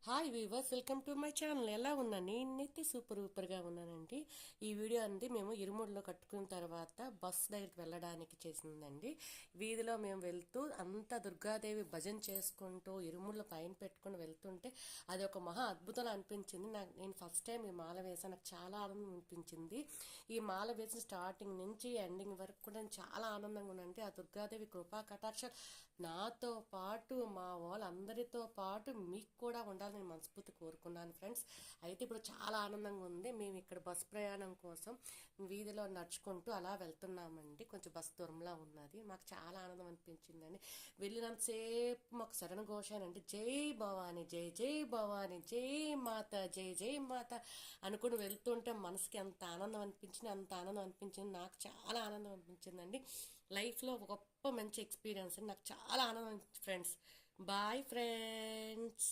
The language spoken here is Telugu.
Hi weavers, welcome to my channel. ఎలా ఉన్నా? నేనైతే సూపర్గా ఉన్నానండి. ఈ వీడియో అంది మేము ఇరుముడిలో కట్టుకున్న తర్వాత బస్ దగ్గరికి వెళ్ళడానికి చేసిందండి. వీధిలో మేము వెళ్తూ అంతా దుర్గాదేవి భజన చేసుకుంటూ ఇరుముడిలో పైన పెట్టుకుని వెళ్తుంటే అది ఒక మహా అద్భుతం అనిపించింది. నేను ఫస్ట్ టైం ఈ మాల వేసాను. నాకు చాలా ఆనందం అనిపించింది. ఈ మాల వేసిన స్టార్టింగ్ నుంచి ఎండింగ్ వరకు కూడా నేను చాలా ఆనందంగా ఉన్నానంటే ఆ దుర్గాదేవి కృపా కటాక్షాలు నాతో పాటు మా వాళ్ళందరితో పాటు మీకు కూడా ఉండాలని నేను మనస్ఫూర్తి కోరుకున్నాను ఫ్రెండ్స్. అయితే ఇప్పుడు చాలా ఆనందంగా ఉంది. మేము ఇక్కడ బస్ ప్రయాణం కోసం వీధిలో నడుచుకుంటూ అలా వెళ్తున్నామండి. కొంచెం బస్ దూరంలో ఉన్నది. మాకు చాలా ఆనందం అనిపించిందండి. వెళ్ళినంతసేపు మాకు శరణ ఘోషానండి. జై భవాని, జై జై భవాని, జై మాత, జై జై మాత అనుకుని వెళ్తుంటే మనసుకి ఎంత ఆనందం అనిపించింది. నాకు చాలా ఆనందం అనిపించిందండి. లైఫ్లో ఒక గొప్ప మంచి ఎక్స్పీరియన్స్ అండి. నాకు చాలా ఆనందం ఫ్రెండ్స్. Bye friends.